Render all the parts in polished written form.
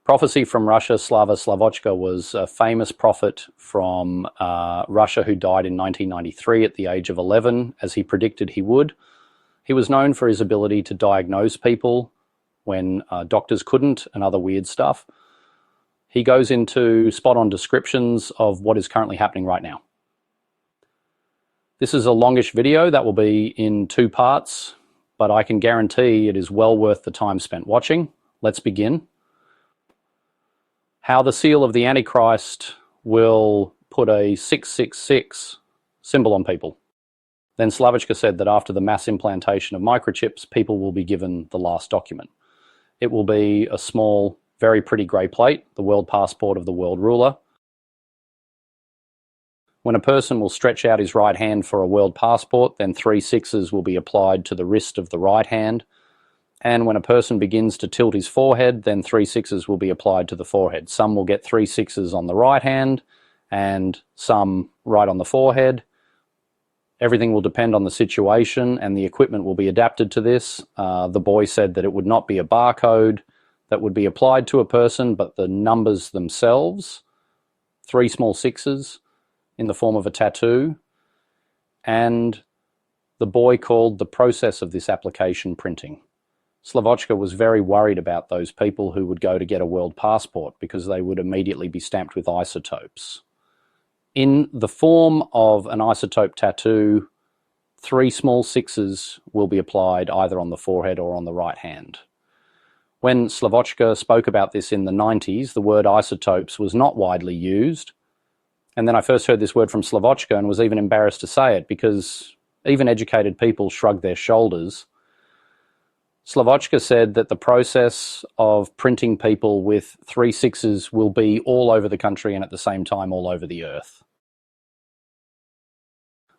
Prophecy from Russia, Slava Slavochka was a famous prophet from Russia who died in 1993 at the age of 11, as he predicted he would. He was known for his ability to diagnose people when doctors couldn't, and other weird stuff. He goes into spot-on descriptions of what is currently happening right now. This is a longish video that will be in 2 parts, but I can guarantee it is well worth the time spent watching. Let's begin. How the seal of the Antichrist will put a 666 symbol on people. Then Slavochka said that after the mass implantation of microchips, people will be given the last document. It will be a small, very pretty grey plate, the world passport of the world ruler. When a person will stretch out his right hand for a world passport, then 3 sixes will be applied to the wrist of the right hand. And when a person begins to tilt his forehead, then 3 sixes will be applied to the forehead. Some will get 3 sixes on the right hand and some right on the forehead. Everything will depend on the situation, and the equipment will be adapted to this. The boy said that it would not be a barcode that would be applied to a person, but the numbers themselves, 3 small sixes in the form of a tattoo. And the boy called the process of this application printing. Slavochka was very worried about those people who would go to get a world passport because they would immediately be stamped with isotopes. In the form of an isotope tattoo, 3 small sixes will be applied either on the forehead or on the right hand. When Slavochka spoke about this in the 90s, the word isotopes was not widely used. And then I first heard this word from Slavochka and was even embarrassed to say it because even educated people shrugged their shoulders. Slavochka said that the process of printing people with 3 sixes will be all over the country and at the same time all over the earth.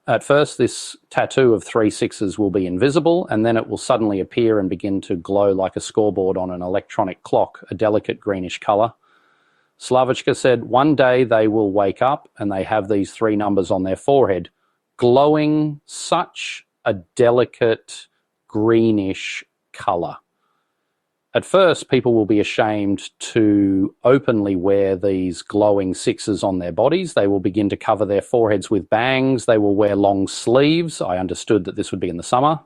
At first, this tattoo of 3 sixes will be invisible, and then it will suddenly appear and begin to glow like a scoreboard on an electronic clock, a delicate greenish colour. Slavochka said one day they will wake up and they have these 3 numbers on their forehead, glowing such a delicate greenish colour. At first, people will be ashamed to openly wear these glowing sixes on their bodies. They will begin to cover their foreheads with bangs. They will wear long sleeves. I understood that this would be in the summer.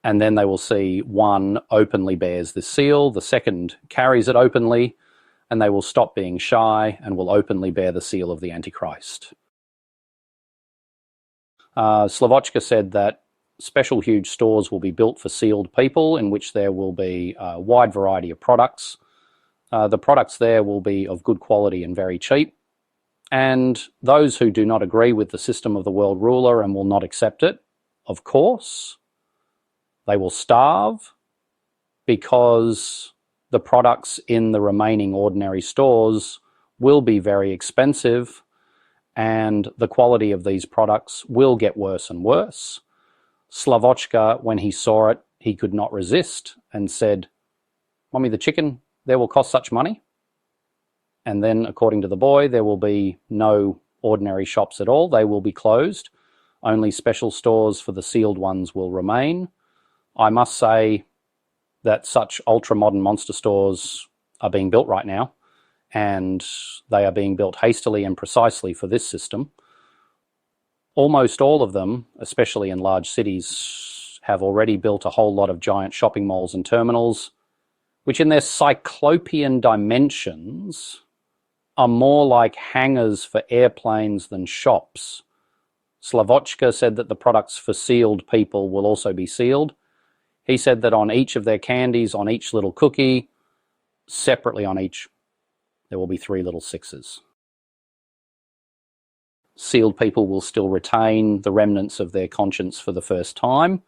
And then they will see one openly bears the seal, the second carries it openly, and they will stop being shy and will openly bear the seal of the Antichrist. Slavochka said that special huge stores will be built for sealed people in which there will be a wide variety of products. The products there will be of good quality and very cheap. And those who do not agree with the system of the world ruler and will not accept it, of course, they will starve because the products in the remaining ordinary stores will be very expensive and the quality of these products will get worse and worse. Slavochka, when he saw it, he could not resist and said, "Mommy, the chicken there will cost such money." And then, according to the boy, there will be no ordinary shops at all. They will be closed. Only special stores for the sealed ones will remain. I must say that such ultra-modern monster stores are being built right now, and they are being built hastily and precisely for this system. Almost all of them, especially in large cities, have already built a whole lot of giant shopping malls and terminals, which in their cyclopean dimensions are more like hangars for airplanes than shops. Slavochka said that the products for sealed people will also be sealed. He said that on each of their candies, on each little cookie, separately on each, there will be 3 little sixes. Sealed people will still retain the remnants of their conscience for the first time,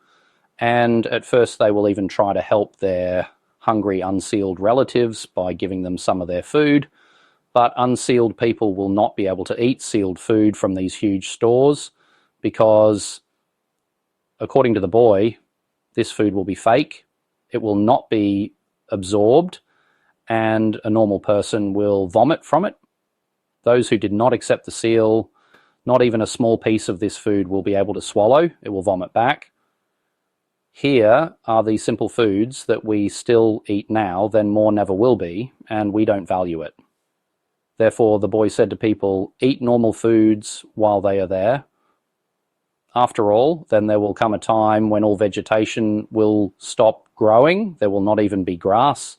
and at first they will even try to help their hungry unsealed relatives by giving them some of their food, but unsealed people will not be able to eat sealed food from these huge stores because, according to the boy, this food will be fake, it will not be absorbed, and a normal person will vomit from it. Those who did not accept the seal, not even a small piece of this food will be able to swallow. It will vomit back. Here are these simple foods that we still eat now, then more never will be, and we don't value it. Therefore, the boy said to people, eat normal foods while they are there. After all, then there will come a time when all vegetation will stop growing. There will not even be grass.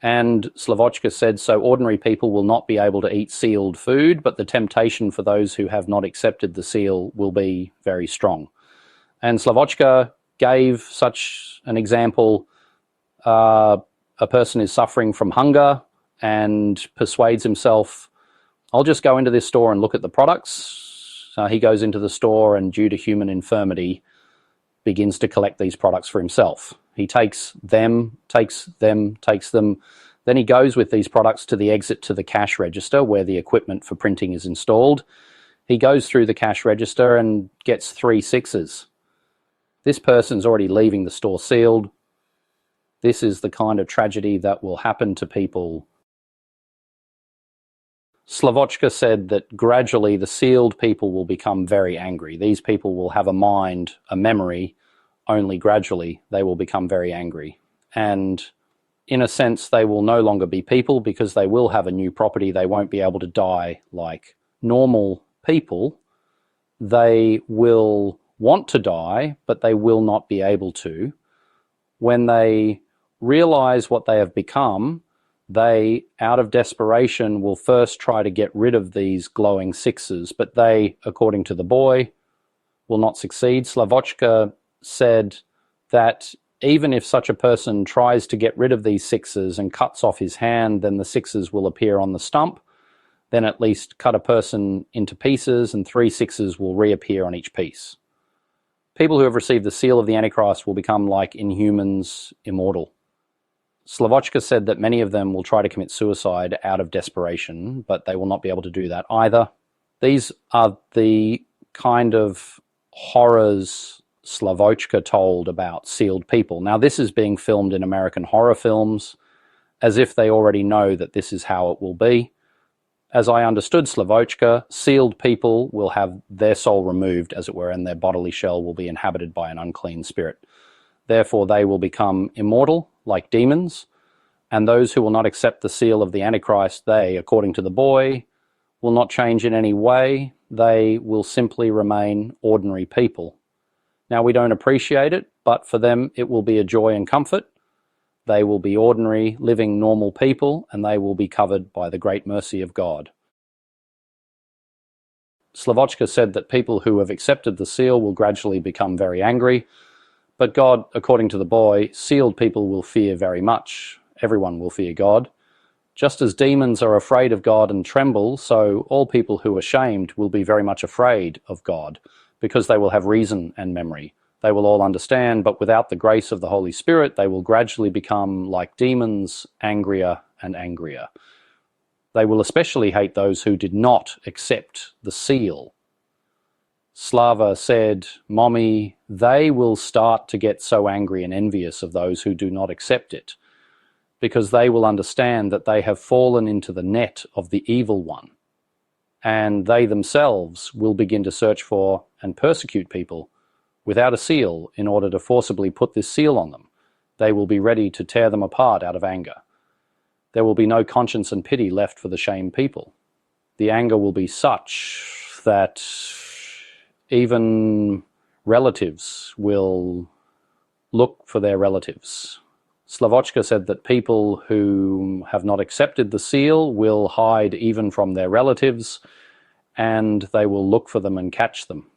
And Slavochka said, so ordinary people will not be able to eat sealed food, but the temptation for those who have not accepted the seal will be very strong. And Slavochka gave such an example. A person is suffering from hunger and persuades himself, I'll just go into this store and look at the products. He goes into the store and, due to human infirmity, begins to collect these products for himself. He takes them. Then he goes with these products to the exit to the cash register where the equipment for printing is installed. He goes through the cash register and gets 3 sixes. This person's already leaving the store sealed. This is the kind of tragedy that will happen to people. Slavochka said that gradually the sealed people will become very angry. These people will have a mind, a memory, only gradually they will become very angry. And in a sense, they will no longer be people because they will have a new property. They won't be able to die like normal people. They will want to die, but they will not be able to. When they realize what they have become, they, out of desperation, will first try to get rid of these glowing sixes, but they, according to the boy, will not succeed. Slavochka said that even if such a person tries to get rid of these sixes and cuts off his hand, then the sixes will appear on the stump. Then at least cut a person into pieces and 3 sixes will reappear on each piece. People who have received the seal of the Antichrist will become like Inhumans, immortal. Slavochka said that many of them will try to commit suicide out of desperation, but they will not be able to do that either. These are the kind of horrors Slavochka told about sealed people. Now, this is being filmed in American horror films as if they already know that this is how it will be. As I understood Slavochka, sealed people will have their soul removed, as it were, and their bodily shell will be inhabited by an unclean spirit. Therefore, they will become immortal, like demons, and those who will not accept the seal of the Antichrist, they, according to the boy, will not change in any way. They will simply remain ordinary people. Now, we don't appreciate it, but for them it will be a joy and comfort. They will be ordinary, living, normal people, and they will be covered by the great mercy of God. Slavochka said that people who have accepted the seal will gradually become very angry, but God, according to the boy, sealed people will fear very much. Everyone will fear God. Just as demons are afraid of God and tremble, so all people who are shamed will be very much afraid of God, because they will have reason and memory. They will all understand, but without the grace of the Holy Spirit, they will gradually become like demons, angrier and angrier. They will especially hate those who did not accept the seal. Slava said, Mommy, they will start to get so angry and envious of those who do not accept it, because they will understand that they have fallen into the net of the evil one, and they themselves will begin to search for and persecute people without a seal in order to forcibly put this seal on them. They will be ready to tear them apart out of anger. There will be no conscience and pity left for the shamed people. The anger will be such that even relatives will look for their relatives. Slavochka said that people who have not accepted the seal will hide even from their relatives, and they will look for them and catch them.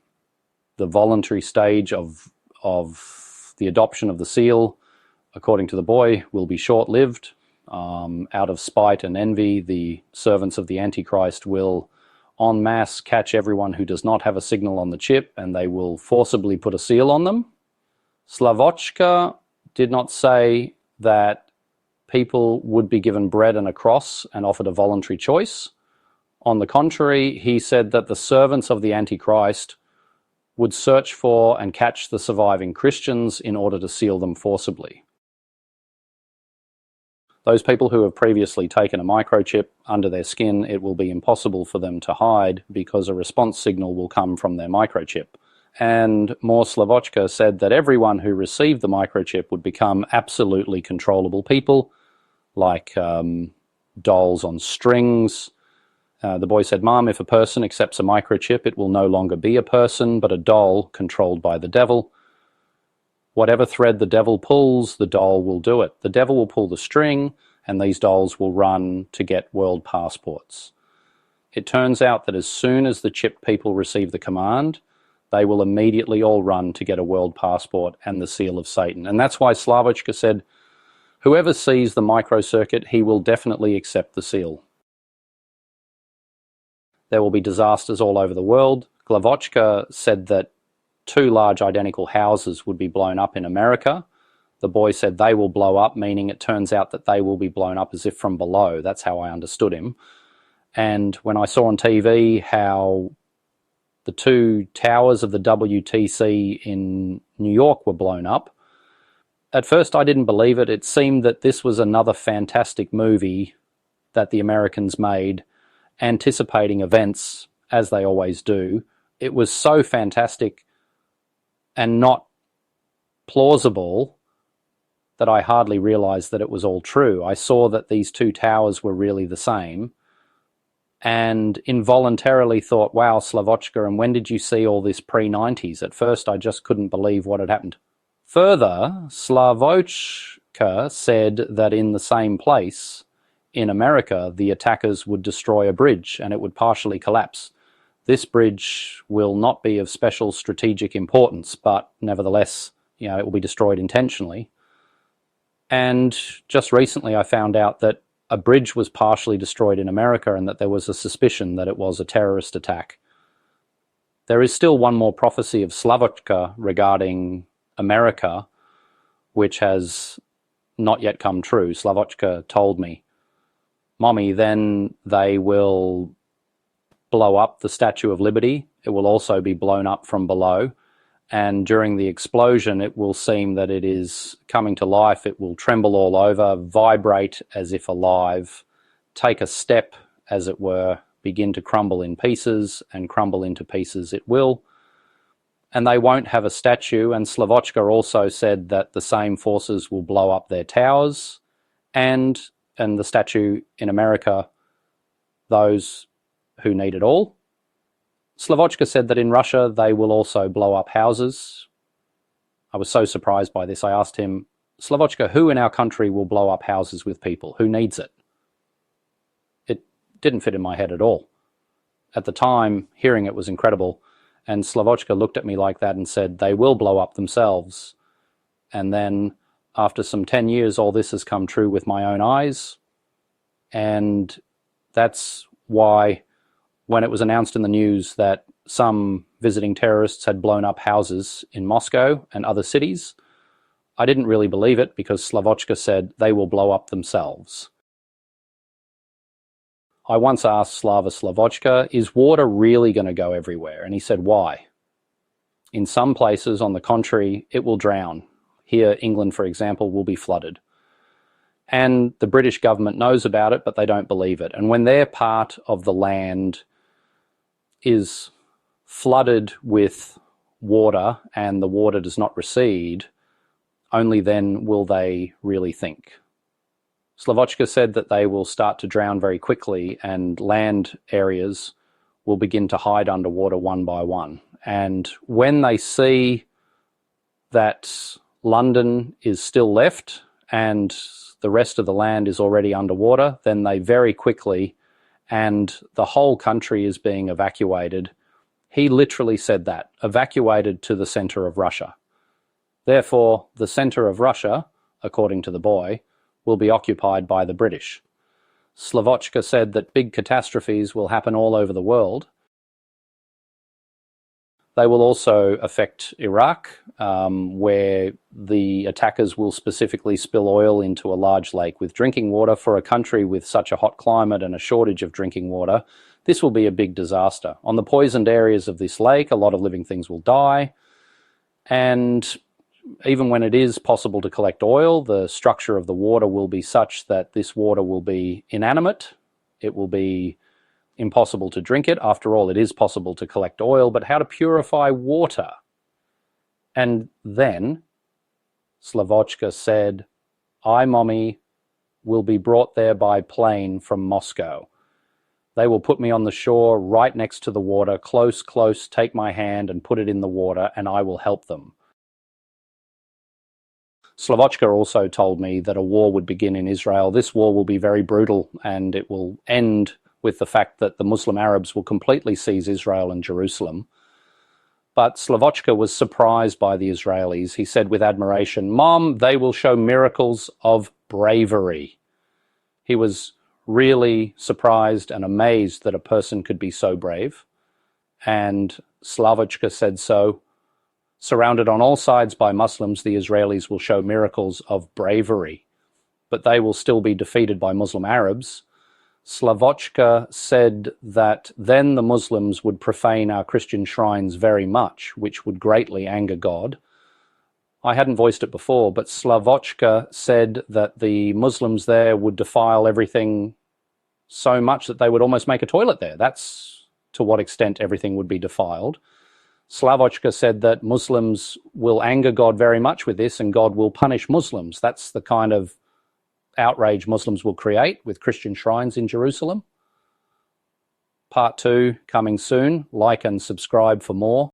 The voluntary stage of the adoption of the seal, according to the boy, will be short-lived. Out of spite and envy, the servants of the Antichrist will en masse catch everyone who does not have a signal on the chip, and they will forcibly put a seal on them. Slavochka did not say that people would be given bread and a cross and offered a voluntary choice. On the contrary, he said that the servants of the Antichrist would search for and catch the surviving Christians in order to seal them forcibly. Those people who have previously taken a microchip under their skin, it will be impossible for them to hide because a response signal will come from their microchip, And more Slavochka said that everyone who received the microchip would become absolutely controllable people, like dolls on strings. The boy said, "Mom, if a person accepts a microchip, it will no longer be a person, but a doll controlled by the devil. Whatever thread the devil pulls, the doll will do it. The devil will pull the string, and these dolls will run to get world passports." It turns out that as soon as the chip people receive the command, they will immediately all run to get a world passport and the seal of Satan. And that's why Slavochka said, whoever sees the microcircuit, he will definitely accept the seal. There will be disasters all over the world. Slavochka said that 2 large identical houses would be blown up in America. The boy said they will blow up, meaning it turns out that they will be blown up as if from below. That's how I understood him. And when I saw on TV how the 2 towers of the WTC in New York were blown up, at first I didn't believe it. It seemed that this was another fantastic movie that the Americans made, anticipating events, as they always do. It was so fantastic and not plausible that I hardly realized that it was all true. I saw that these 2 towers were really the same, and involuntarily thought, wow, Slavochka, and when did you see all this pre-90s? At first I just couldn't believe what had happened. Further, Slavochka said that in the same place in America, the attackers would destroy a bridge and it would partially collapse. This bridge will not be of special strategic importance, but nevertheless, it will be destroyed intentionally. And just recently I found out that a bridge was partially destroyed in America and that there was a suspicion that it was a terrorist attack. There is still one more prophecy of Slavochka regarding America, which has not yet come true. Slavochka told me, "Mommy, then they will blow up the Statue of Liberty. It will also be blown up from below. And during the explosion, it will seem that it is coming to life. It will tremble all over, vibrate as if alive, take a step, as it were, begin to crumble in pieces, and crumble into pieces it will. And they won't have a statue." And Slavochka also said that the same forces will blow up their towers and the statue in America, those who need it all. Slavochka said that in Russia they will also blow up houses. I was so surprised by this. I asked him, "Slavochka, who in our country will blow up houses with people? Who needs it?" It didn't fit in my head at all. At the time, hearing it was incredible, and Slavochka looked at me like that and said, "They will blow up themselves." And then, after some 10 years, all this has come true with my own eyes. And that's why, when it was announced in the news that some visiting terrorists had blown up houses in Moscow and other cities, I didn't really believe it, because Slavochka said they will blow up themselves. I once asked Slava Slavochka, is water really going to go everywhere? And he said, why? In some places, on the contrary, it will drown. Here, England, for example, will be flooded. And the British government knows about it, but they don't believe it. And when their part of the land is flooded with water and the water does not recede, only then will they really think. Slavochka said that they will start to drown very quickly, and land areas will begin to hide underwater one by one. And when they see that London is still left and the rest of the land is already underwater, then they very quickly, and the whole country is being evacuated. He literally said that, evacuated to the center of Russia. Therefore, the center of Russia, according to the boy, will be occupied by the British. Slavochka said that big catastrophes will happen all over the world. They will also affect Iraq, where the attackers will specifically spill oil into a large lake with drinking water. For a country with such a hot climate and a shortage of drinking water, this will be a big disaster. On the poisoned areas of this lake, a lot of living things will die. And even when it is possible to collect oil, the structure of the water will be such that this water will be inanimate. It will be impossible to drink it. After all, it is possible to collect oil, but how to purify water? And then Slavochka said, I, Mommy, will be brought there by plane from Moscow. They will put me on the shore right next to the water, close, take my hand and put it in the water, and I will help them. Slavochka also told me that a war would begin in Israel. This war will be very brutal, and it will end with the fact that the Muslim Arabs will completely seize Israel and Jerusalem. But Slavochka was surprised by the Israelis. He said with admiration, Mom, they will show miracles of bravery. He was really surprised and amazed that a person could be so brave. And Slavochka said so. Surrounded on all sides by Muslims, the Israelis will show miracles of bravery, but they will still be defeated by Muslim Arabs. Slavochka said that then the Muslims would profane our Christian shrines very much, which would greatly anger God. I hadn't voiced it before, but Slavochka said that the Muslims there would defile everything so much that they would almost make a toilet there. That's to what extent everything would be defiled. Slavochka said that Muslims will anger God very much with this, and God will punish Muslims. That's the kind of outrage Muslims will create with Christian shrines in Jerusalem. Part 2 coming soon. Like and subscribe for more.